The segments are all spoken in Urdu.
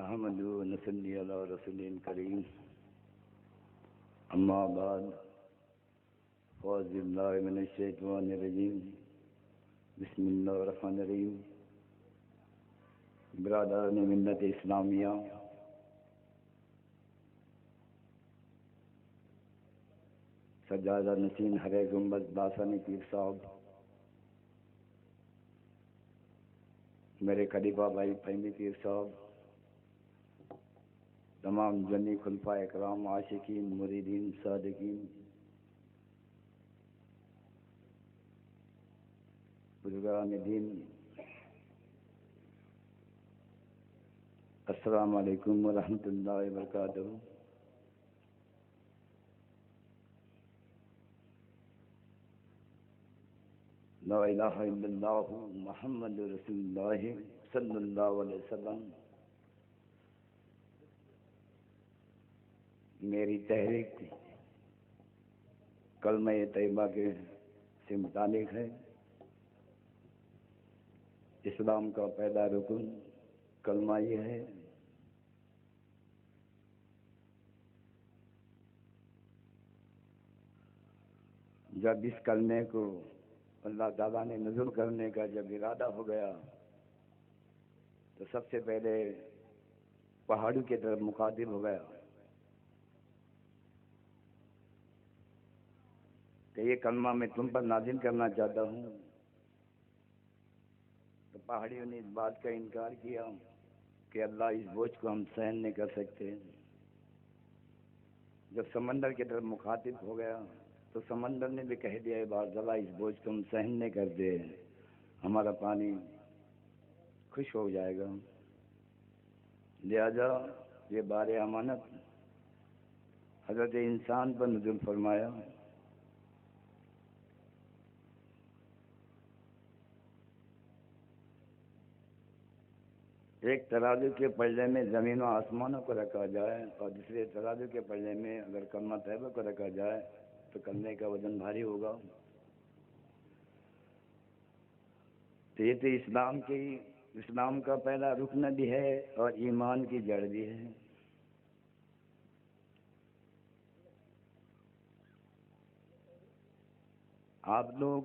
نحمد و نصلی علی رسول کریم اما بعد فاعوذ باللہ من الشیطان الرجیم بسم اللہ الرحمن الرحیم برادران ملت اسلامیہ، سجادہ نشین ہرے گنبد داسانی پیر صاحب، میرے خلیفہ بھائی فہمی پیر صاحب، تمام جنی خلفاء اکرام، عاشقین، مریدین، صادقین، بزرگان دین، السلام علیکم ورحمۃ اللہ وبرکاتہ۔ لا الہ الا اللہ محمد رسول اللہ صلی اللہ علیہ وسلم میری تحریک کلمہ طیبہ کے سے متعلق ہے۔ اسلام کا پہلا رکن کلمہ یہ ہے۔ جب اس کلمے کو اللہ تعالیٰ نے نزول کرنے کا جب ارادہ ہو گیا تو سب سے پہلے پہاڑوں کی طرف مخاطب ہو گیا کہ یہ کلمہ میں تم پر نازل کرنا چاہتا ہوں۔ تو پہاڑیوں نے اس بات کا انکار کیا کہ اللہ اس بوجھ کو ہم سہن نہیں کر سکتے۔ جب سمندر کی طرف مخاطب ہو گیا تو سمندر نے بھی کہہ دیا بات اللہ اس بوجھ کو ہم سہن نہیں کرتے، ہمارا پانی خشک ہو جائے گا، لہذا یہ بار امانت حضرت انسان پر نزول فرمایا۔ ایک ترازو کے پلڑے میں زمین و آسمانوں کو رکھا جائے اور دوسرے ترازو کے پلڑے میں اگر کلمہ طیبہ کو رکھا جائے تو کلمے کا وزن بھاری ہوگا۔ تو یہ تو اسلام کا پہلا رکن بھی ہے اور ایمان کی جڑ بھی ہے۔ آپ لوگ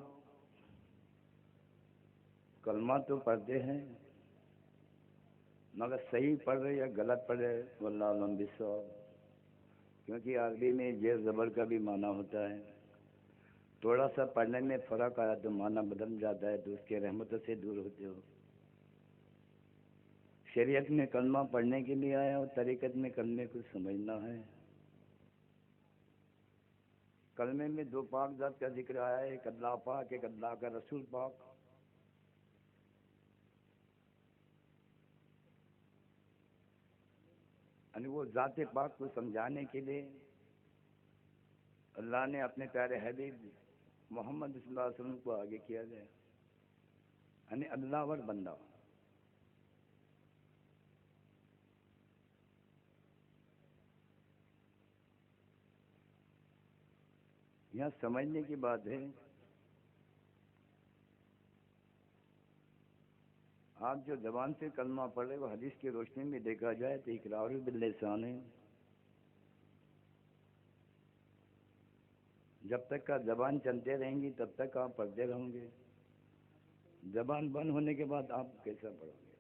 کلمہ تو پڑھتے ہیں مگر صحیح پڑھ رہے یا غلط پڑھ رہے واللہ اعلم بالصواب، کیونکہ عربی میں زیر زبر کا بھی معنی ہوتا ہے۔ تھوڑا سا پڑھنے میں فرق آیا تو معنی بدل جاتا ہے، تو اس کے رحمتوں سے دور ہوتے ہو۔ شریعت میں کلمہ پڑھنے کے لیے آیا اور طریقت میں کلمے کو سمجھنا ہے۔ کلمے میں دو پاک ذات کا ذکر آیا ہے، ایک اللہ پاک، ایک اللہ کا رسول پاک۔ یعنی وہ ذات پاک کو سمجھانے کے لیے اللہ نے اپنے پیارے حبیب محمد صلی اللہ علیہ وسلم کو آگے کیا گیا، یعنی اللہ اور بندہ۔ یہاں سمجھنے کی بات ہے، آپ جو زبان سے کلمہ پڑھ رہے وہ حدیث کی روشنی میں دیکھا جائے تو اقرار باللسان ہے۔ جب تک کا زبان چلتے رہیں گی تب تک آپ پڑھتے رہوں گے، زبان بند ہونے کے بعد آپ کیسا پڑھو گے؟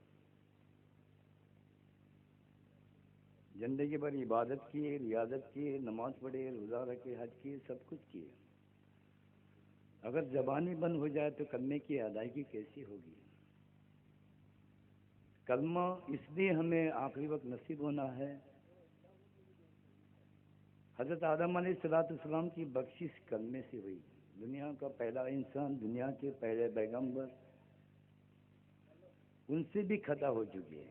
زندگی بھر عبادت کیے، ریاضت کیے، نماز پڑھے، روزہ رکھے، حج کیے، سب کچھ کیے، اگر زبان ہی بند ہو جائے تو کلمے کی ادائیگی کیسی ہوگی؟ کلمہ اس لیے ہمیں آخری وقت نصیب ہونا ہے، حضرت آدم علیہ السلام کی بخشش کلمے سے ہوئی۔ دنیا کا پہلا انسان، دنیا کے پہلے پیغمبر، ان سے بھی خطا ہو چکی ہے۔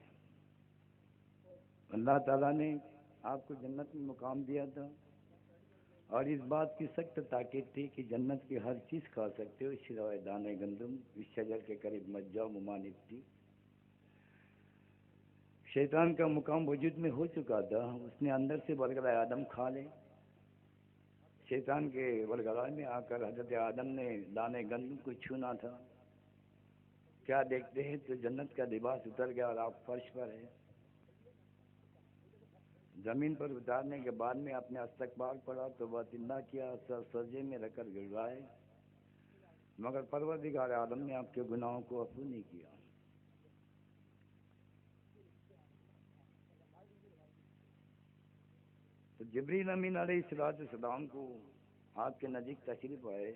اللہ تعالیٰ نے آپ کو جنت میں مقام دیا تھا اور اس بات کی سخت تاکید تھی کہ جنت کی ہر چیز کھا سکتے ہو سوائے دانے گندم، اس شجر کے قریب مت جاؤ، ممانعت تھی۔ شیطان کا مقام وجود میں ہو چکا تھا، اس نے اندر سے برگلائے آدم کھا لے۔ شیطان کے برگلائے میں آ کر حضرت آدم نے دانے گندم کو چھونا تھا، کیا دیکھتے ہیں تو جنت کا لباس اتر گیا اور آپ فرش پر ہیں۔ زمین پر اتارنے کے بعد میں اپنے استقبال پڑا تو بات اللہ کیا، سر سجدے میں رکھ کر گر رہا ہے، مگر پروردگار عالم نے آپ کے گناہوں کو عفو نہیں کیا۔ تو جبریل امین علیہ السلام کو آپ کے نزدیک تشریف آئے،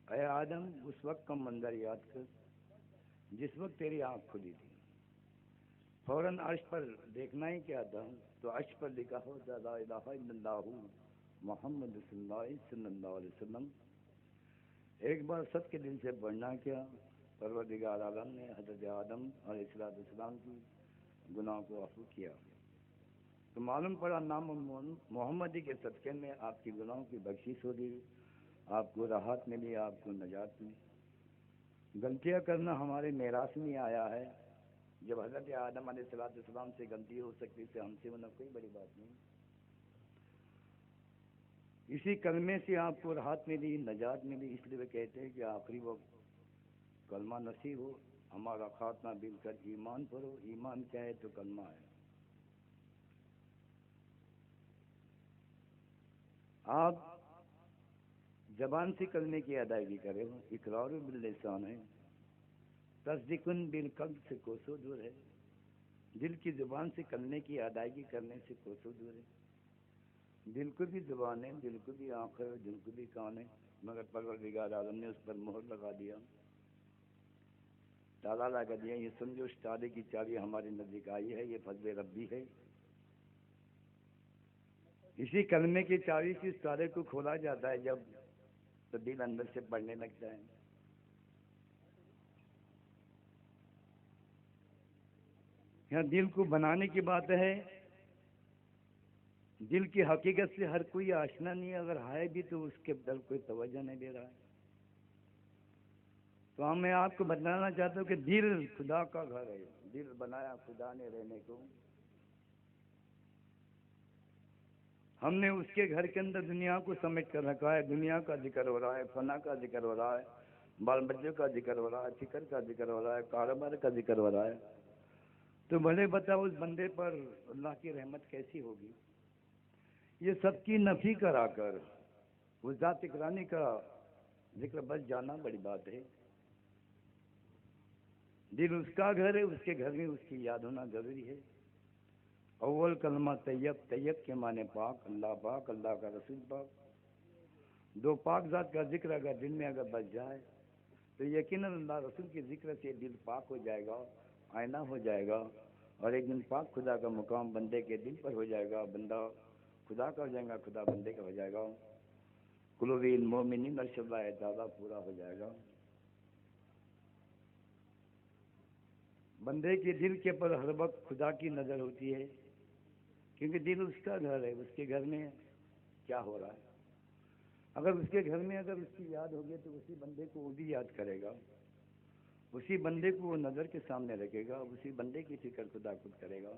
اے آدم اس وقت کا منظر یاد کر جس وقت تیری آنکھ کھلی تھی، فوراً عرش پر دیکھنا ہی کیا تھا، تو عرش پر لکھا ہو لا الہ الا اللہ محمد رسول اللہ صلی اللہ علیہ وسلم۔ ایک بار سب کے دل سے پڑھنا کیا، پروردگار عالم نے حضرت آدم علیہ السلام کی گناہ کو عفو کیا۔ تو معلوم پڑا نام محمدی کے صدقے میں آپ کی گناہوں کی بخشش ہو گئی، آپ کو راحت ملی، آپ کو نجات ملی۔ غلطیاں کرنا ہمارے میراث میں آیا ہے، جب حضرت آدم علیہ السلام سے غلطی ہو سکتی تھی، ہم سے ہونا کوئی بڑی بات نہیں۔ اسی کلمے سے آپ کو راحت ملی، نجات ملی، اس لیے وہ کہتے ہیں کہ آخری وقت کلمہ نصیب ہو، ہمارا خاتمہ مل کر ایمان پر ہو۔ ایمان کیا ہے؟ تو کلمہ ہے۔ آپ زبان سے کلمے کی ادائیگی کرے ہو، اقرار باللسان ہے، تصدیق بالقلب سے کوسوں دور ہے۔ دل کی زبان سے کلمے کی ادائیگی کرنے سے کوسوں دور ہے۔ دل کو بھی زبان ہے، دل کو بھی آنکھ ہے، دل کو بھی کان ہے، مگر پروردگار عالم نے اس پر مہر لگا دیا، تالا لگا دیا۔ یہ سمجھو اس تالے کی چابی ہمارے نزدیک آئی ہے، یہ فضل ربی ہے۔ اسی کلمے کی چابی سے اس تالے کو کھولا جاتا ہے جب تو دل اندر سے پڑھنے لگتا ہے۔ یہاں دل کو بنانے کی بات ہے، دل کی حقیقت سے ہر کوئی آشنا نہیں ہے، اگر ہے بھی تو اس کے دل کوئی توجہ نہیں دے رہا ہے۔ تو میں آپ کو بتلانا چاہتا ہوں کہ دل خدا کا گھر ہے، دل بنایا خدا نے رہنے کو۔ ہم نے اس کے گھر کے اندر دنیا کو سمیٹ کر رکھا ہے، دنیا کا ذکر ہو رہا ہے، فنا کا ذکر ہو رہا ہے، بال بچوں کا ذکر ہو رہا ہے، فکر کا ذکر ہو رہا ہے، کاروبار کا ذکر ہو رہا ہے۔ تو بھلے بتاؤ اس بندے پر اللہ کی رحمت کیسی ہوگی؟ یہ سب کی نفی کرا کر اس ذات اکرانی کا ذکر بس جانا بڑی بات ہے۔ دل اس کا گھر ہے، اس کے گھر میں اس کی یاد ہونا ضروری ہے۔ اول کلمہ طیب، طیب کے معنی پاک، اللہ کا رسول پاک۔ دو پاک ذات کا ذکر اگر دل میں اگر بچ جائے تو یقیناً اللہ رسول کے ذکر سے دل پاک ہو جائے گا، آئینہ ہو جائے گا، اور ایک دن پاک خدا کا مقام بندے کے دل پر ہو جائے گا، بندہ خدا کا ہو جائے گا، خدا بندے کا ہو جائے گا، قلوب المؤمنین عرش اللہ تعالیٰ پورا ہو جائے گا۔ بندے کے دل کے پر ہر وقت خدا کی نظر ہوتی ہے، کیونکہ دل اس کا گھر ہے، اس کے گھر میں کیا ہو رہا ہے۔ اگر اس کے گھر میں اگر اس کی یاد ہوگی تو اسی بندے کو وہ بھی یاد کرے گا، اسی بندے کو وہ نظر کے سامنے رکھے گا، اسی بندے کی فکر خدا خود کرے گا،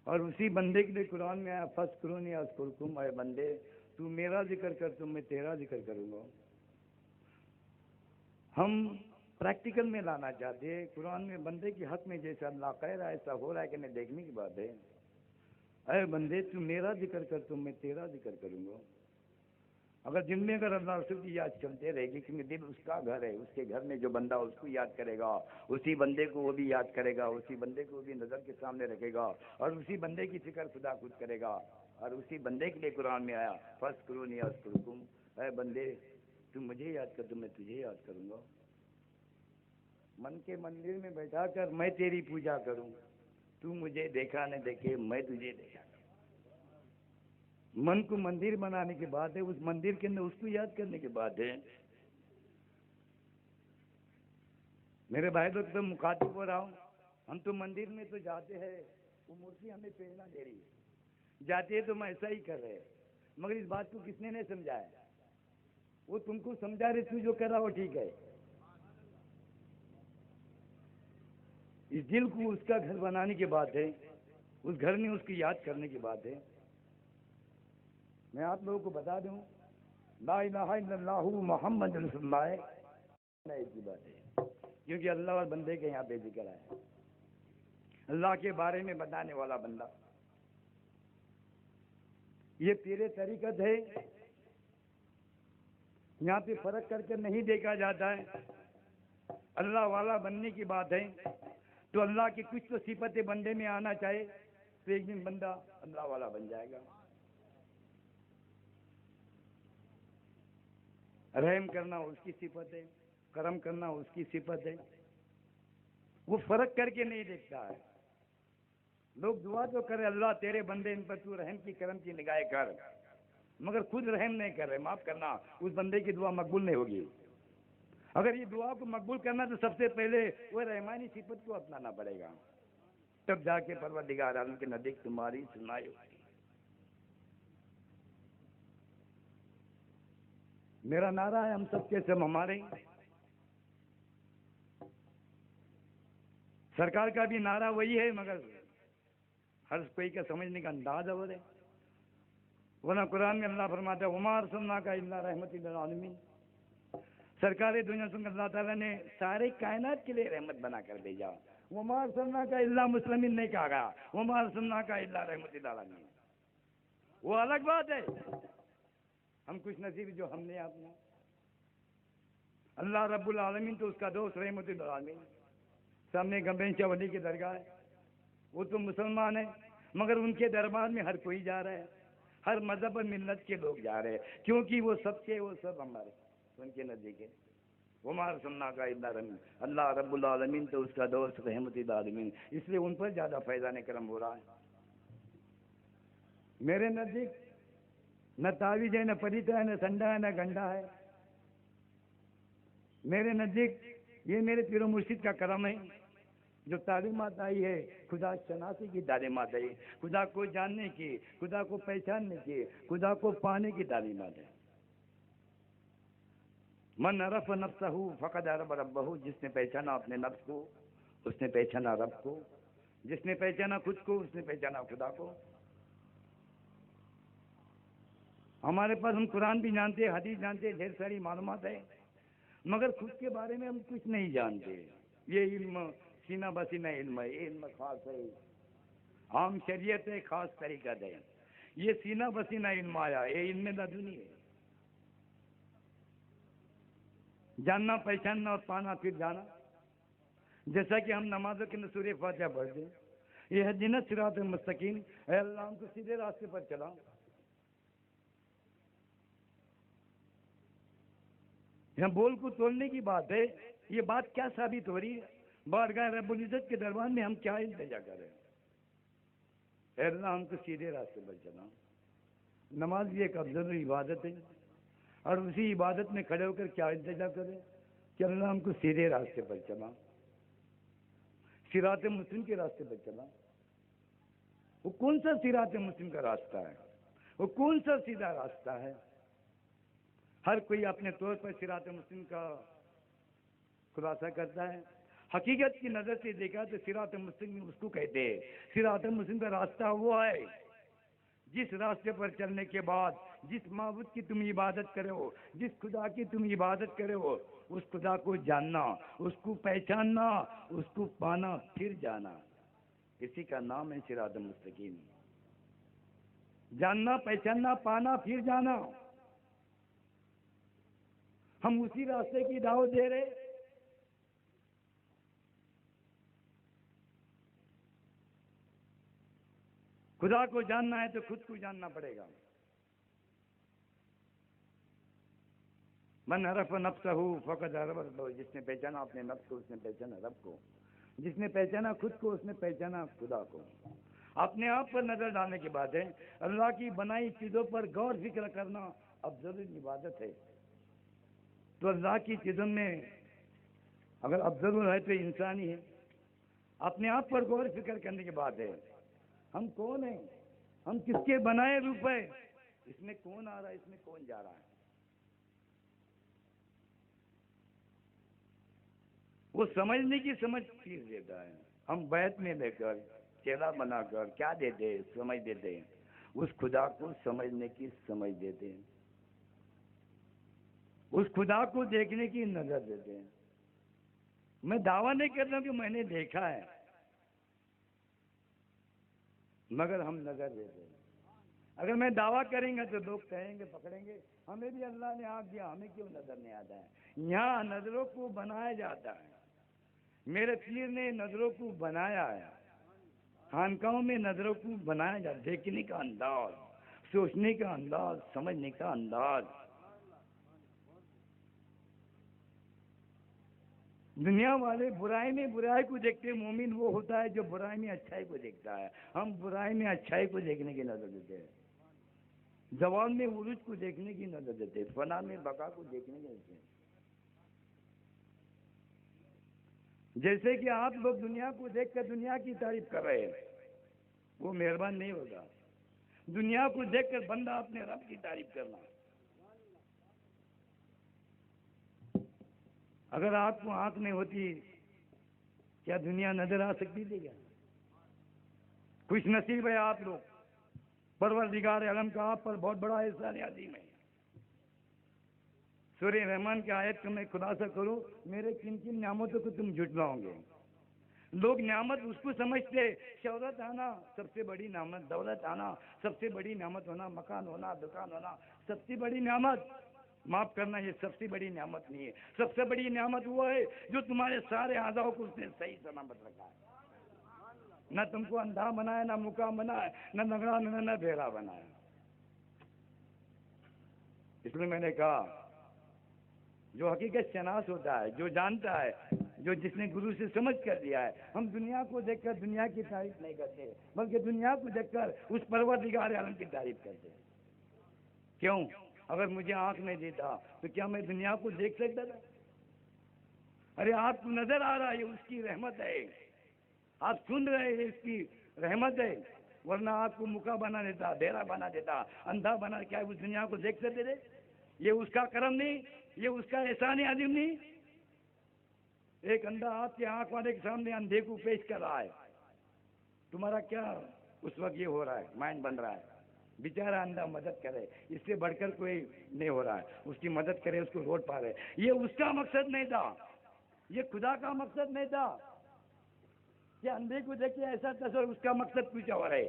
اور اسی بندے کے لیے قرآن میں آیا فَاذْكُرُونِی اذْکُرْکُم، اے بندے تو میرا ذکر کر تو میں تیرا ذکر کروں گا۔ ہم پریکٹیکل میں لانا چاہتے ہیں، قرآن میں بندے کے حق میں جیسا اللہ کہہ رہا ہے ایسا ہو رہا ہے کہ نہیں، دیکھنے کی بات ہے۔ اے بندے تو میرا ذکر کر تو میں تیرا ذکر کروں گا۔ اگر دل میں اگر اللہ رسول کی یاد چلتے رہے گی، کیونکہ دل اس کا گھر ہے، اس کے گھر میں جو بندہ اس کو یاد کرے گا، اسی بندے کو وہ بھی یاد کرے گا، اسی بندے کو وہ بھی نظر کے سامنے رکھے گا، اور اسی بندے کی فکر خدا خود کرے گا، اور اسی بندے کے لیے قرآن میں آیا فَاذْكُرُونِی اذْکُرْکُم، اے بندے تو مجھے یاد کر تو میں تجھے یاد کروں گا۔ من کے مندر میں بیٹھا کر میں تیری پوجا کروں، تو مجھے دیکھا نہ دیکھے میں تجھے دیکھا۔ من کو مندر بنانے کی بات ہے، اس مندر کے اندر اس کو یاد کرنے کی بات ہے۔ میرے بھائی لوگ تو مخاطب ہو رہا ہوں، ہم تو مندر میں تو جاتے ہیں، وہ مورتی ہمیں پھیرنا دے رہی ہے، جاتے ہیں تو ہم ایسا ہی کر رہے ہیں، مگر اس بات کو کس نے نہیں سمجھایا؟ وہ تم کو سمجھا رہے، تو جو کر رہا وہ ٹھیک ہے۔ اس دل کو اس کا گھر بنانے کی بات ہے، اس گھر میں اس کی یاد کرنے کی بات ہے۔ میں آپ لوگوں کو بتا دوں، لا الہ الا اللہ محمد رسول اللہ ایک ہی بات ہے، کیونکہ اللہ اور بندے کے یہاں پہ ذکر ہے، اللہ کے بارے میں بتانے والا بندہ، یہ پیر طریقت ہے، یہاں پہ فرق کر کے نہیں دیکھا جاتا ہے۔ اللہ والا بننے کی بات ہے تو اللہ کی کچھ تو صفتیں بندے میں آنا چاہے تو ایک دن بندہ اللہ والا بن جائے گا۔ رحم کرنا اس کی صفت ہے، کرم کرنا اس کی صفت ہے، وہ فرق کر کے نہیں دیکھتا ہے۔ لوگ دعا تو کرے اللہ تیرے بندے ان پر تو رحم کی کرم کی نگاہیں کر، مگر خود رحم نہیں کر رہے، معاف کرنا اس بندے کی دعا مقبول نہیں ہوگی۔ اگر یہ دعا کو مقبول کرنا تو سب سے پہلے وہ رحمانی صفت کو اپنانا پڑے گا، تب جا کے پروردگار عالم کے نزدیک تمہاری سنائی ہوگی۔ میرا نعرہ ہے ہم سب کے سب ہمارے، سرکار کا بھی نعرہ وہی ہے، مگر ہر کوئی کا سمجھنے کا انداز اور ہے۔ ورنہ قرآن میں اللہ فرماتا ہے وما ارسلناک الا رحمۃ للعالمین، سرکار دنیا سے اللہ تعالیٰ نے سارے کائنات کے لیے رحمت بنا کر بھیجا۔ وما ارسلناک الا مسلمین نہیں کہا گیا، وما ارسلناک الا رحمۃ للعالمین، وہ الگ بات ہے۔ ہم خوش نصیب جو ہم نے آپ نے، اللہ رب العالمین تو اس کا دوست رحمت للعالمین۔ سامنے گمبین شاہ ولی کی درگاہ ہے، وہ تو مسلمان ہیں مگر ان کے دربار میں ہر کوئی جا رہا ہے، ہر مذہب اور ملت کے لوگ جا رہے ہیں، کیونکہ وہ سب کے وہ سب ہمارے ان کے نزدیک ہے۔ وما ارسلناک الا رحمۃ، اللہ رب العالمین تو اس کا دوست رحمت للعالمین، اس لیے ان پر زیادہ فیضان کرم ہو رہا ہے۔ میرے نزدیک نہ تعویذ ہے، نہ پریتا ہے، نہ سنڈا ہے، نہ گنڈا ہے۔ میرے نزدیک یہ میرے پیر و مرشد کا کرم ہے جو تعلیمات آئی ہے، خدا شناسی کی تعلیمات آئی، خدا کو جاننے کی، خدا کو پہچاننے کی، خدا کو پانے کی تعلیمات ہے۔ من عرف نفسہ فقد عرف ربہ، جس نے پہچانا اپنے نفس کو اس نے پہچانا رب کو، جس نے پہچانا خود کو اس نے پہچانا خدا کو۔ ہمارے پاس ہم قرآن بھی جانتے، حدیث جانتے، ڈھیر ساری معلومات ہے، مگر خود کے بارے میں ہم کچھ نہیں جانتے۔ یہ علم سینہ بسینہ علم ہے، یہ علم خاص ہے، عام شریعت ہے، خاص طریقہ ہے۔ یہ سینہ بسینہ علم آیا، یہ علم لدنی ہے، جاننا پہچاننا اور پانا پھر جانا۔ جیسا کہ ہم نمازوں کے سورہ فاتحہ پڑھتے ہیں، یہ اہدنا الصراط المستقیم، اے اللہ ہم کو سیدھے راستے پر چلا۔ یہاں بول کو تولنے کی بات ہے، یہ بات کیا ثابت ہو رہی ہے؟ بارگاہ رب العزت کے دربار میں ہم کیا التجا کر رہے ہیں؟ اے اللہ ہم کو سیدھے راستے پر چلا۔ نماز بھی ایک افضل عبادت ہے، اور اسی عبادت میں کھڑے ہو کر کیا التجا کریں کہ اللہ ہم کو سیدھے راستے پر چلا، صراط مستقیم کے راستے پر چلا۔ وہ کون سا صراط مستقیم کا راستہ ہے؟ وہ کون سا سیدھا راستہ ہے؟ ہر کوئی اپنے طور پر صراط مستقیم کا خلاصہ کرتا ہے۔ حقیقت کی نظر سے دیکھا تو صراط مستقیم اس کو کہتے ہیں۔ صراط مستقیم کا راستہ وہ ہے جس راستے پر چلنے کے بعد جس معبود کی تم عبادت کرے ہو، جس خدا کی تم عبادت کرے ہو، اس خدا کو جاننا، اس کو پہچاننا، اس کو پانا پھر جانا، اسی کا نام ہے صراط مستقیم۔ جاننا، پہچاننا، پانا پھر جانا۔ ہم اسی راستے کی دعوت دے رہے۔ خدا کو جاننا ہے تو خود کو جاننا پڑے گا۔ من عرف نفسہ فقد عرف ربہ، جس نے پہچانا اپنے نفس کو اس نے پہچانا رب کو، جس نے پہچانا خود کو اس نے پہچانا خدا کو۔ اپنے آپ پر نظر ڈالنے کی بات ہے، اللہ کی بنائی چیزوں پر غور فکر کرنا افضل عبادت ہے۔ تو اللہ کی چیزوں میں اگر افضل ہے تو انسانی ہے۔ اپنے آپ پر غور فکر کرنے کی بات ہے، ہم کون ہیں، ہم کس کے بنائے روپ ہیں، اس میں کون آ رہا ہے، اس میں کون جا رہا ہے۔ وہ سمجھنے کی سمجھ چیز دیتا ہے۔ ہم بیت میں لے کر چہرہ بنا کر کیا دیتے ہیں؟ سمجھ دیتے ہیں، اس خدا کو سمجھنے کی سمجھ دیتے ہیں، اس خدا کو دیکھنے کی نظر دیتے ہیں۔ میں دعویٰ نہیں کرتا کہ میں نے دیکھا ہے، مگر ہم نظر دیتے ہیں۔ اگر میں دعویٰ کریں گے تو لوگ کہیں گے، پکڑیں گے، ہمیں بھی اللہ نے آنکھ دیا، ہمیں کیوں نظر نہیں آتا ہے؟ یہاں نظروں کو بنایا جاتا ہے، میرے پیر نے نظروں کو بنایا ہے، خانقاہوں میں نظروں کو بنایا جاتا، دیکھنے کا انداز، سوچنے کا انداز، سمجھنے کا انداز۔ دنیا والے برائی میں برائی کو دیکھتے، مومن وہ ہوتا ہے جو برائی میں اچھائی کو دیکھتا ہے۔ ہم برائی میں اچھائی کو دیکھنے کی نظر دیتے ہیں، زوال میں عروج کو دیکھنے کی نظر دیتے ہیں، فنا میں بقا کو دیکھنے کی نظر دیتے ہیں۔ جیسے کہ آپ لوگ دنیا کو دیکھ کر دنیا کی تعریف کر رہے ہیں، وہ مہربان نہیں ہوگا۔ دنیا کو دیکھ کر بندہ اپنے رب کی تعریف کرنا۔ اگر آپ کو آنکھ نہیں ہوتی کیا دنیا نظر آ سکتی تھی؟ کیا خوش نصیب ہے آپ لوگ، پروردگار عالم کا آپ پر بہت بڑا احسان عظیم ہے۔ سورہ رحمان کی آیت کو میں خلاصہ کروں، میرے کن کن نعمتوں کو تم جھٹلاؤ گے؟ لوگ نعمت اس کو سمجھتے، شہرت آنا سب سے بڑی نعمت، دولت آنا سب سے بڑی نعمت ہونا، مکان ہونا، دکان ہونا سب سے بڑی نعمت۔ معاف کرنا، یہ سب سے بڑی نعمت نہیں ہے۔ سب سے بڑی نعمت وہ ہے جو تمہارے سارے اعضاء کو اس نے صحیح سلامت رکھا ہے، نہ تم کو اندھا بنایا، نہ مکام بنایا، نہ لنگڑا نہ بہرا بنایا۔ اس لیے میں نے کہا جو حقیقت شناس ہوتا ہے، جو جانتا ہے، جو جس نے گرو سے سمجھ کر دیا ہے، ہم دنیا کو دیکھ کر دنیا کی تعریف نہیں کرتے، بلکہ دنیا کو دیکھ کر اس پروردگار عالم کی تعریف کرتے ہیں۔ کیوں؟ اگر مجھے آنکھ نہیں دیتا تو کیا میں دنیا کو دیکھ سکتا تھا؟ ارے آپ کو نظر آ رہا ہے، یہ اس کی رحمت ہے۔ آپ سن رہے ہیں، اس کی رحمت ہے، ورنہ آپ کو مکا بنا دیتا، بہرا بنا دیتا، اندھا بنا، کیا اس دنیا کو دیکھ سکتے تھے؟ یہ اس کا کرم نہیں؟ یہ اس کا احسان عظیم نہیں؟ ایک اندھا آپ کے آنکھ والے کے سامنے اندھے کو پیش کر رہا ہے، تمہارا کیا اس وقت یہ ہو رہا ہے؟ مائنڈ بن رہا ہے بیچارہ اندھا مدد کرے، اس سے بڑھ کر کوئی نہیں ہو رہا ہے، اس کی مدد کرے، اس کو روڈ پارے۔ یہ اس کا مقصد نہیں تھا، یہ خدا کا مقصد نہیں تھا کہ اندھے کو دیکھ کے ایسا تصور، اس کا مقصد کچھ اور ہے۔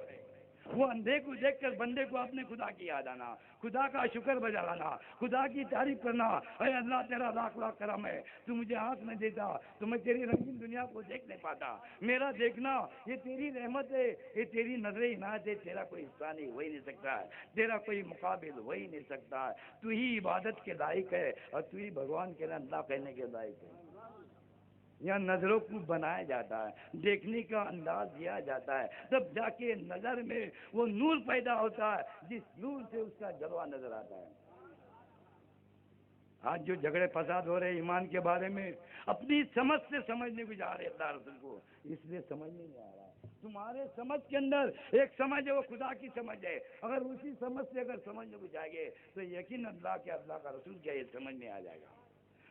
وہ اندھے کو دیکھ کر بندے کو اپنے خدا کی یاد آنا، خدا کا شکر بجا لانا، خدا کی تعریف کرنا۔ اے اللہ تیرا لاکھ لاکھ کرم ہے، تو مجھے آنکھ نہیں دیتا تو میں تیری رنگین دنیا کو دیکھ نہیں پاتا۔ میرا دیکھنا یہ تیری رحمت ہے، یہ تیری نظر عنایت ہے، تیرا کوئی ثانی ہو ہی نہیں سکتا ہے، تیرا کوئی مقابل ہو ہی نہیں سکتا ہے۔ تو ہی عبادت کے لائق ہے اور تو ہی بھگوان کے لیے اللہ کہنے کے لائق ہے۔ یا نظروں کو بنایا جاتا ہے، دیکھنے کا انداز دیا جاتا ہے، تب جا کے نظر میں وہ نور پیدا ہوتا ہے جس نور سے اس کا جلوہ نظر آتا ہے۔ آج جو جھگڑے فساد ہو رہے ایمان کے بارے میں، اپنی سمجھ سے سمجھنے کو جا رہے اللہ رسول کو، اس لیے سمجھ نہیں آ رہا ہے۔ تمہارے سمجھ کے اندر ایک سمجھ ہے، وہ خدا کی سمجھ ہے، اگر اسی سمجھ سے اگر سمجھنے کو جائے گے تو یقین اللہ کے، اللہ کا رسول کیا، یہ سمجھ میں آ جائے گا،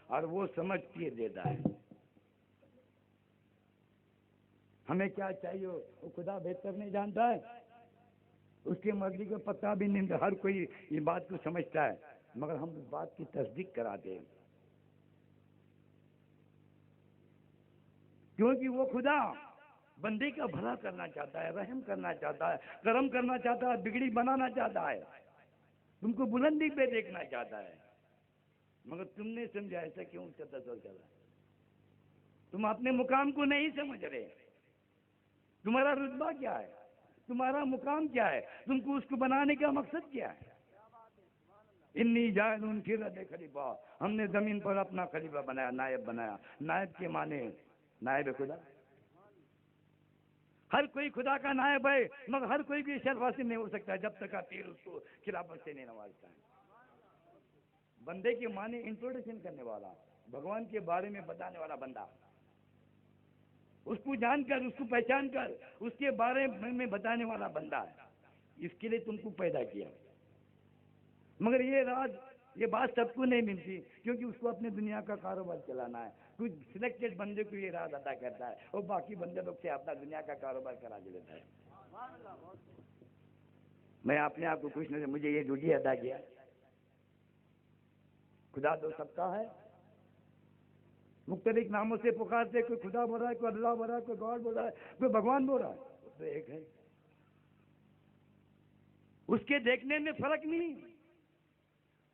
اور وہ سمجھ پیر دیتا ہے۔ ہمیں کیا چاہیے؟ وہ خدا بہتر نہیں جانتا ہے، اس کی مرضی کا پتہ بھی نہیں، ہر کوئی یہ بات کو سمجھتا ہے، مگر ہم اس بات کی تصدیق کراتے ہیں، کیونکہ وہ خدا بندے کا بھلا کرنا چاہتا ہے، رحم کرنا چاہتا ہے، کرم کرنا چاہتا ہے، بگڑی بنانا چاہتا ہے، تم کو بلندی پہ دیکھنا چاہتا ہے، مگر تم نے سمجھا ایسا کیوں اس کا تصور کرا؟ تم اپنے مقام کو نہیں سمجھ رہے، تمہارا رتبہ کیا ہے، تمہارا مقام کیا ہے، تم کو اس کو بنانے کا مقصد کیا ہے؟ انی جاعل فی الارض خلیفہ، ہم نے زمین پر اپنا خلیفہ بنایا، نائب بنایا۔ نائب کے معنی نائب خدا، ہر کوئی خدا کا نائب ہے، مگر ہر کوئی بھی شرف حاصل نہیں ہو سکتا جب تک پیر اس کو خلافت سے نہیں نوازتا ہے۔ بندے کے معنی انٹروڈکشن کرنے والا، بھگوان کے بارے میں بتانے والا بندہ، اس کو جان کر، اس کو پہچان کر، اس کے بارے میں بتانے والا بندہ ہے۔ اس کے لیے تم کو پیدا کیا، مگر یہ راز، یہ بات سب کو نہیں ملتی، کیونکہ اس کو اپنے دنیا کا کاروبار چلانا ہے۔ کچھ سلیکٹڈ بندے کو یہ راز ادا کرتا ہے، اور باقی بندے لوگ سے اپنا دنیا کا کاروبار کرا کے لیتا ہے۔ میں اپنے آپ کو خوش نہیں، مجھے یہ ڈیوٹی ادا کیا۔ خدا تو سب کا ہے، مختلف ناموں سے پکارتے، کوئی خدا بول رہا ہے، کوئی اللہ بول رہا ہے، کوئی گاڈ بول رہا ہے، کوئی بھگوان بول رہا ہے، تو ایک ہے۔ اس کے دیکھنے میں فرق نہیں،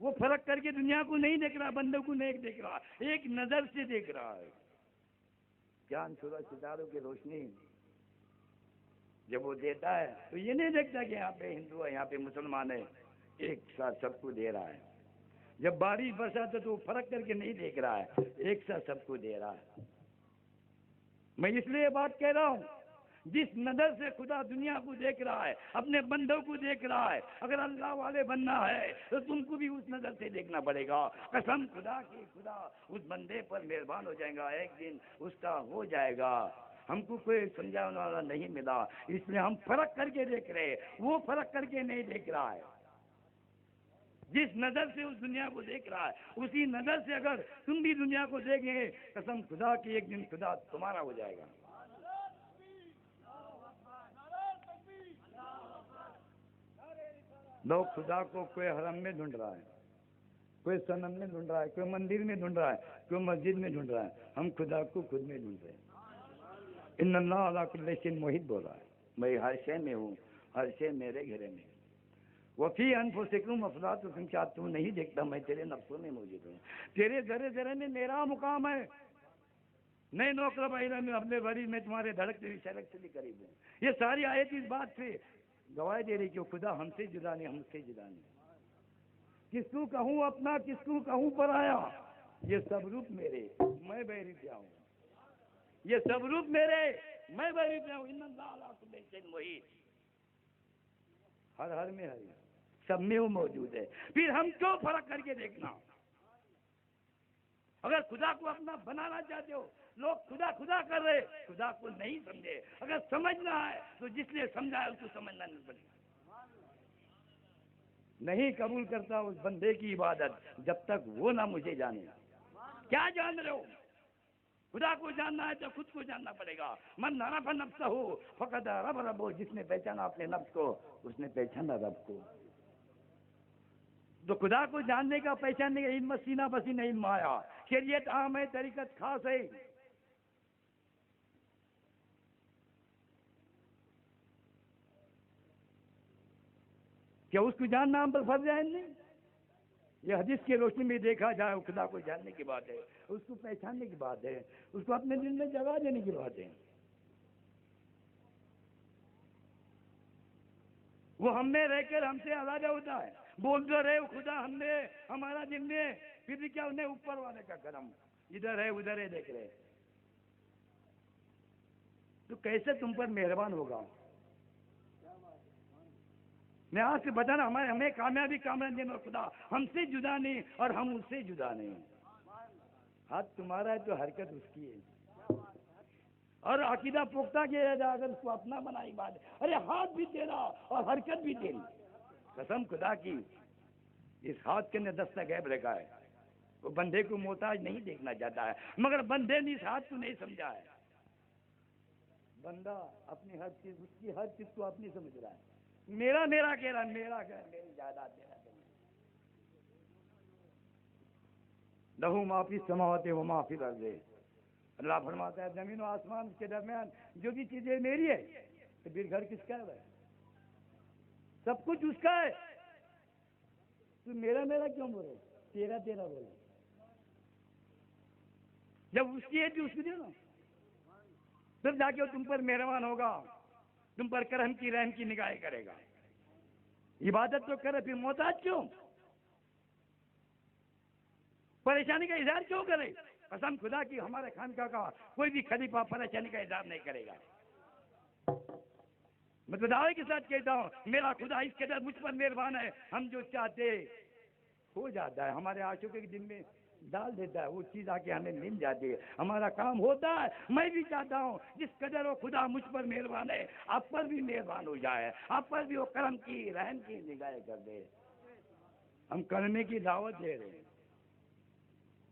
وہ فرق کر کے دنیا کو نہیں دیکھ رہا، بندوں کو نہیں دیکھ رہا، ایک نظر سے دیکھ رہا ہے۔ چاند سورج ستاروں کی روشنی جب وہ دیتا ہے تو یہ نہیں دیکھتا کہ یہاں پہ ہندو ہے، یہاں پہ مسلمان ہے، ایک ساتھ سب کو دے رہا ہے۔ جب بارش برساتا تو وہ فرق کر کے نہیں دیکھ رہا ہے، ایک ساتھ سب کو دے رہا ہے۔ میں اس لیے بات کہہ رہا ہوں، جس نظر سے خدا دنیا کو دیکھ رہا ہے، اپنے بندوں کو دیکھ رہا ہے، اگر اللہ والے بننا ہے تو تم کو بھی اس نظر سے دیکھنا پڑے گا۔ قسم خدا کی، خدا اس بندے پر مہربان ہو جائے گا، ایک دن اس کا ہو جائے گا۔ ہم کو کوئی سمجھانے والا نہیں ملا، اس لیے ہم فرق کر کے دیکھ رہے، وہ فرق کر کے نہیں دیکھ رہا ہے۔ جس نظر سے اس دنیا کو دیکھ رہا ہے، اسی نظر سے اگر تم بھی دنیا کو دیکھیں گے، قسم خدا کی ایک دن خدا تمہارا ہو جائے گا۔ لوگ خدا کو کوئی حرم میں ڈھونڈ رہا ہے، کوئی صنم میں ڈھونڈ رہا ہے، کوئی مندر میں ڈھونڈ رہا ہے، کوئی مسجد میں ڈھونڈ رہا ہے، ہم خدا کو خود میں ڈھونڈ رہے ہیں۔ ان اللہ علی کل شیء محیط بولا ہے، میں ہر شے میں ہوں، ہر شے میرے گھرے میں۔ وفی انفسکم افلا تبصرون، کیا تو نہیں دیکھتا میں تیرے نفسوں میں موجود ہوں، تیرے ذرے ذرے میں میرا مقام ہے۔ نہیں نوکر بھائی میں اپنے بری میں تمہارے دھڑکتے بھی سڑک سے بھی قریب ہوں۔ یہ ساری آیت اس بات سے گواہی دے رہی کہ خدا ہم سے جدا نہیں، ہم سے جدا نہیں۔ کس کو کہوں اپنا، کس کو کہوں پرایا، یہ سب روپ میرے، میں بحری پہ ہوں، یہ سب روپ میرے، میں بحری پہ ہوں۔ ان اللہ علی کل شیء محیط، ہر میں ہے، سب میں وہ موجود ہے۔ پھر ہم کیوں فرق کر کے دیکھنا؟ اگر خدا کو اپنا بنانا چاہتے ہو، لوگ خدا خدا کر رہے، خدا کو نہیں سمجھے۔ اگر سمجھنا ہے تو جس نے سمجھا ہے اس کو سمجھنا نہیں پڑے گا۔ نہیں قبول کرتا اس بندے کی عبادت جب تک وہ نہ مجھے جانے۔ کیا جان رہے ہو؟ خدا کو جاننا ہے تو خود کو جاننا پڑے گا۔ من عرف نفسہ فقد عرف ربہ، جس نے پہچانا اپنے نفس کو اس نے پہچانا رب کو۔ تو خدا کو جاننے کا، پہچاننے کا علم سینہ بسینہ علم آیا، شریعت عام ہے، طریقت خاص ہے۔ کیا اس کو جاننا ہم پر فرض ہے؟ نہیں، یہ حدیث کی روشنی میں دیکھا جائے، خدا کو جاننے کی بات ہے، اس کو پہچاننے کی بات ہے، اس کو اپنے دل میں جگہ دینے کی بات ہے۔ وہ ہم میں رہ کر ہم سے آزاد ہوتا ہے، بولتے رہے خدا ہم نے، ہمارا دل میں، پھر بھی کیا انہیں اوپر والے کا کرم، ادھر ہے ادھر ہے دیکھ رہے، تو کیسے تم پر مہربان ہوگا؟ میں آج سے بتانا، ہمیں کامیابی کامران دینا، خدا ہم سے جدا نہیں اور ہم اس سے جدا نہیں۔ ہاتھ تمہارا ہے تو حرکت اس کی ہے، اور عقیدہ پختہ کیا جائے اگر اس کو اپنا بنائی بات ہے، ارے ہاتھ بھی تیرا اور حرکت بھی تیری، قسم خدا کی اس ہاتھ کے اندر دستہ غیب رکھا ہے۔ وہ بندے کو محتاج نہیں دیکھنا چاہتا ہے، مگر بندے نے اس ہاتھ کو نہیں سمجھا ہے۔ بندہ اپنی ہر چیز، اس کی ہر چیز کو اپنی سمجھ رہا ہے، میرا میرا کہہ رہا ہے، میرا گھر میری جائیداد میرا گھر، لہو ما فی السماوات و ما فی الارض۔ اللہ فرماتا ہے زمین و آسمان کے درمیان جو بھی چیزیں میری ہے، تو پھر گھر کس کا ہے؟ سب کچھ اس کا ہے، تو میرا میرا کیوں بولے، تیرا تیرا بولے؟ جب اس کی ہے تو اس کو دینا، پھر جا کے وہ تم پر مہربان ہوگا، تم پر کرم کی رحم کی نگاہیں کرے گا۔ عبادت تو کرے، پھر محتاج کیوں؟ پریشانی کا اظہار کیوں کرے؟ قسم خدا کی ہمارے خانقاہ کا کوئی بھی خلیفہ پریشانی کا اظہار نہیں کرے گا۔ میں تو دعوے کے ساتھ کہتا ہوں، میرا خدا اس قدر مجھ پر مہربان ہے، ہم جو چاہتے ہو جاتا ہے، ہمارے عاشقوں کے دل میں ڈال دیتا ہے، وہ چیز آ کے ہمیں مل جاتی ہے، ہمارا کام ہوتا ہے۔ میں بھی چاہتا ہوں جس قدر وہ خدا مجھ پر مہربان ہے، آپ پر بھی مہربان ہو جائے، آپ پر بھی وہ کرم کی رحم کی نگاہیں کر دے۔ ہم کلمے کی دعوت دے رہے ہیں،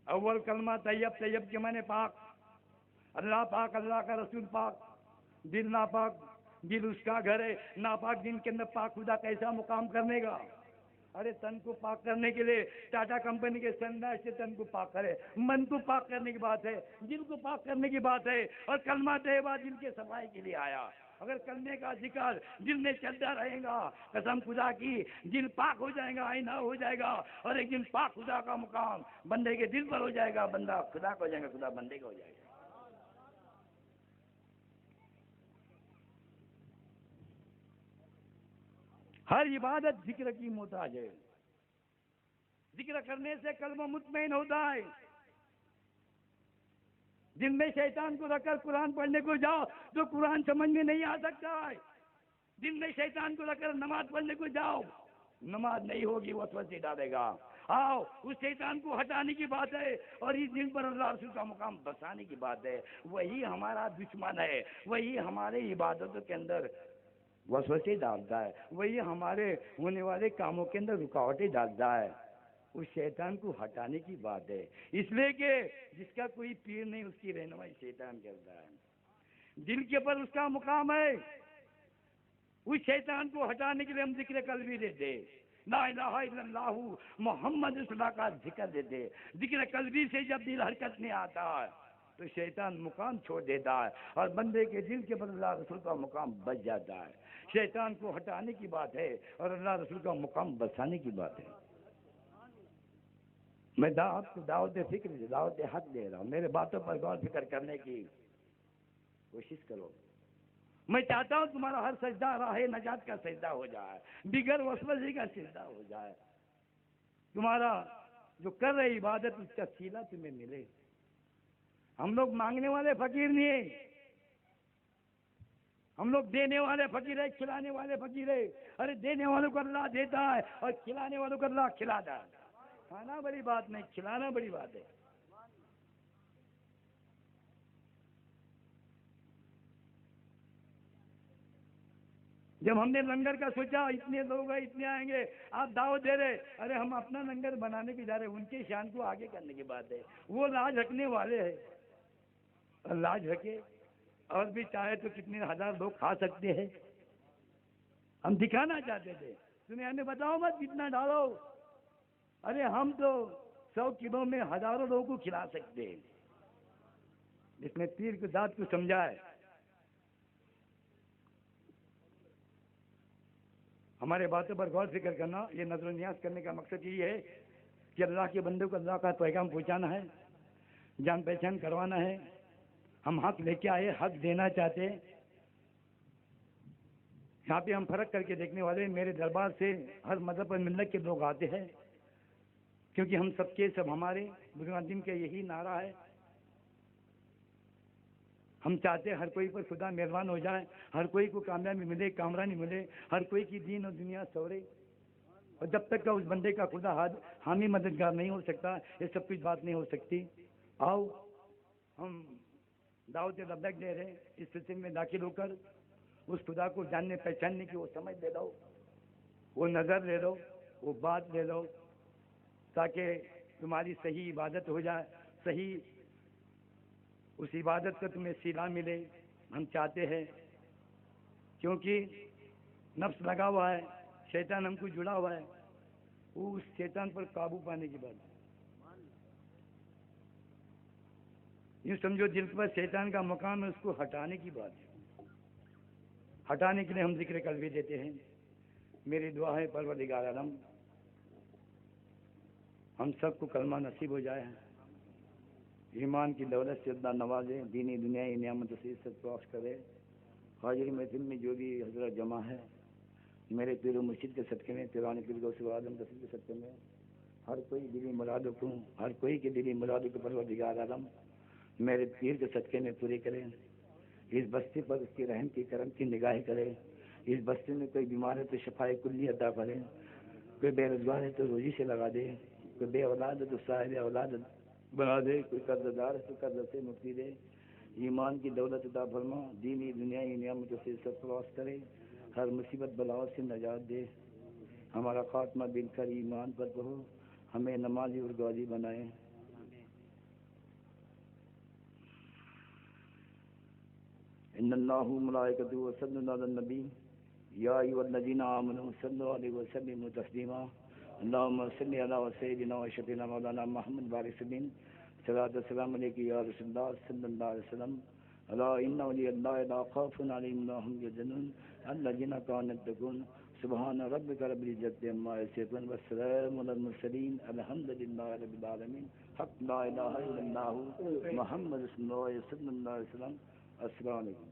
اول کلمہ طیب، طیب کے معنی پاک، اللہ پاک، اللہ کا رسول پاک، دل ناپاک، دل اس کا گھر ہے، ناپاک دن کے اندر پاک خدا کیسا مقام کرنے گا؟ ارے تن کو پاک کرنے کے لیے ٹاٹا کمپنی کے سینڈائز سے تن کو پاک کرے، من کو پاک کرنے کی بات ہے، دل کو پاک کرنے کی بات ہے، اور کلمہ طیبہ دل کے صفائی کے لیے آیا۔ اگر کلمے کا ذکر دل میں چلتا رہے گا، قسم خدا کی دل پاک ہو جائے گا، آئینہ ہو جائے گا، اور ایک دن پاک خدا کا مقام بندے کے دل پر ہو جائے گا، بندہ خدا کا ہو جائے گا، خدا بندے کا ہو جائے گا۔ ہر عبادت ذکر کی محتاج ہے، ذکر کرنے سے قلب مطمئن ہوتا ہے۔ دن میں شیطان کو رکھ کر قرآن پڑھنے کو جاؤ تو قرآن سمجھ میں نہیں آ سکتا ہے۔ دن میں شیطان کو رکھ کر نماز پڑھنے کو جاؤ، نماز نہیں ہوگی، وسوسے ڈالے گا۔ آؤ اس شیطان کو ہٹانے کی بات ہے، اور اس دن پر اللہ رسول کا مقام بسانے کی بات ہے۔ وہی ہمارا دشمن ہے، وہی ہمارے عبادتوں کے اندر وسوسے ڈالتا ہے، وہی ہمارے ہونے والے کاموں کے اندر رکاوٹیں ڈالتا ہے۔ اس شیطان کو ہٹانے کی بات ہے، اس لیے کہ جس کا کوئی پیر نہیں اس کی رہنمائی شیطان کرتا ہے، دل کے پر اس کا مقام ہے۔ اس شیطان کو ہٹانے کے لیے ہم ذکر قلبی دیتے، لا الہ الا اللہ محمد رسول اللہ کا ذکر دیتے۔ ذکر قلبی سے جب دل حرکت میں آتا ہے تو شیطان مقام چھوڑ دیتا ہے، اور بندے کے دل کے پر اللہ رسول کا مقام بچ جاتا ہے۔ شیطان کو ہٹانے کی بات ہے اور اللہ رسول کا مقام بسانے کی بات ہے۔ میں دعوت فکر دعوت حق دے رہا ہوں، میرے باتوں پر غور فکر کرنے کی کوشش کرو۔ میں چاہتا ہوں تمہارا ہر سجدہ راہ نجات کا سجدہ ہو جائے، بغیر وسوسے کا سجدہ ہو جائے، تمہارا جو کر رہے عبادت اس کا صلہ تمہیں ملے۔ ہم لوگ مانگنے والے فقیر نہیں ہیں، ہم لوگ دینے والے فقیر ہیں، کھلانے والے فقیر ہیں۔ ارے دینے والوں کو اللہ دیتا ہے اور کھلانے والوں کو اللہ کھلاتا ہے۔ کھانا بڑی بات نہیں، کھلانا بڑی بات ہے۔ جب ہم نے لنگر کا سوچا اتنے لوگ ہیں، اتنے آئیں گے، آپ دعوت دے رہے، ارے ہم اپنا لنگر بنانے کے جا رہے، ان کے شان کو آگے کرنے کی بات ہے۔ وہ لاج رکھنے والے ہیں، اور لاج رکھے، اور بھی چاہے تو کتنے ہزار لوگ کھا سکتے ہیں۔ ہم دکھانا چاہتے تھے، تمہیں ہمیں بتاؤ مت کتنا ڈالو، ارے ہم تو 100 کلو میں ہزاروں لوگوں کو کھلا سکتے ہیں۔ جس نے پیر کی ذات کو سمجھا ہے، ہمارے باتوں پر غور فکر کرنا، یہ نظر و نیاز کرنے کا مقصد یہ ہے کہ اللہ کے بندے کو اللہ کا پیغام پہنچانا ہے، جان پہچان کروانا ہے۔ ہم حق لے کے آئے، حق دینا چاہتے ہیں۔ یہاں پہ ہم فرق کر کے دیکھنے والے، میرے دربار سے ہر مذہب اور ملت کے لوگ آتے ہیں، کیونکہ ہم سب کے سب ہمارے بنیادی دین کا یہی نعرہ ہے۔ ہم چاہتے ہیں ہر کوئی پر خدا مہربان ہو جائے، ہر کوئی کو کامیابی ملے، کامرانی ملے، ہر کوئی کی دین اور دنیا سورے، اور جب تک کا اس بندے کا خدا حامی مددگار نہیں ہو سکتا، یہ سب کچھ بات نہیں ہو سکتی۔ آؤ ہم دعوت لبیک دے رہے ہیں، اس سلسلے میں داخل ہو کر اس خدا کو جاننے پہچاننے کی وہ سمجھ لے لو، وہ نظر لے لو، وہ بات لے لو، تاکہ تمہاری صحیح عبادت ہو جائے، صحیح اس عبادت کا تمہیں صلہ ملے۔ ہم چاہتے ہیں، کیونکہ نفس لگا ہوا ہے، شیطان ہم کو جڑا ہوا ہے، وہ اس شیطان پر قابو پانے کی بات ہے۔ یوں سمجھو دل پر شیطان کا مقام ہے، اس کو ہٹانے کی بات ہے۔ ہٹانے کے لیے ہم ذکر قلبی دیتے ہیں۔ میری دعا ہے پروردگار عالم ہم سب کو کلمہ نصیب ہو جائے، ایمان کی دولت سے اللہ نوازے، دینی دنیائی نعمت سے بخش کرے۔ حاضری محفل میں جو بھی حضرت جمع ہے، میرے پیر و مرشد کے صدقے میں، پیران پیر غوث اعظم کے صدقے میں، ہر کوئی دلی مرادوں کو، ہر کوئی کے دلی مرادوں کو پروردگار عالم میرے پیر کے صدقے میں پوری کریں۔ اس بستی پر اس کی رحم کی کرم کی نگاہ کرے۔ اس بستی میں کوئی بیمار ہے تو شفائے کلی عطا کرے، کوئی بے روزگار ہے تو روزی سے لگا دے، کوئی بے اولاد ہے تو صاحب اولاد بنا دے، کوئی قرض دار ہے تو قرض سے مکتی دے۔ ایمان کی دولت عطا فرما، دینی دنیائی نعمتوں سے سرفراز کرے، ہر مصیبت بلاؤ سے نجات دے۔ ہمارا خاتمہ بالکل ایمان پر ہو، ہمیں نمازی اور غازی بنائے۔ ان اللہ ملائکتہ یصلون علی النبی یا ایھا الذین آمنوا صلوا علیہ وسلموا تسلیما۔ اللهم صل على سيدنا وشفيعنا مولانا محمد بارك وسلم صلاة والسلام عليك يا رسول الله صلى الله عليه وسلم ألا إن ولي الله لا خوف عليهم ولا هم يحزنون الذين كانوا يتقون سبحان ربك رب العزة عما يصفون والسلام على المرسلين الحمد لله رب العالمين حق لا إله إلا الله محمد رسول الله صلى الله عليه وسلم السلام عليكم.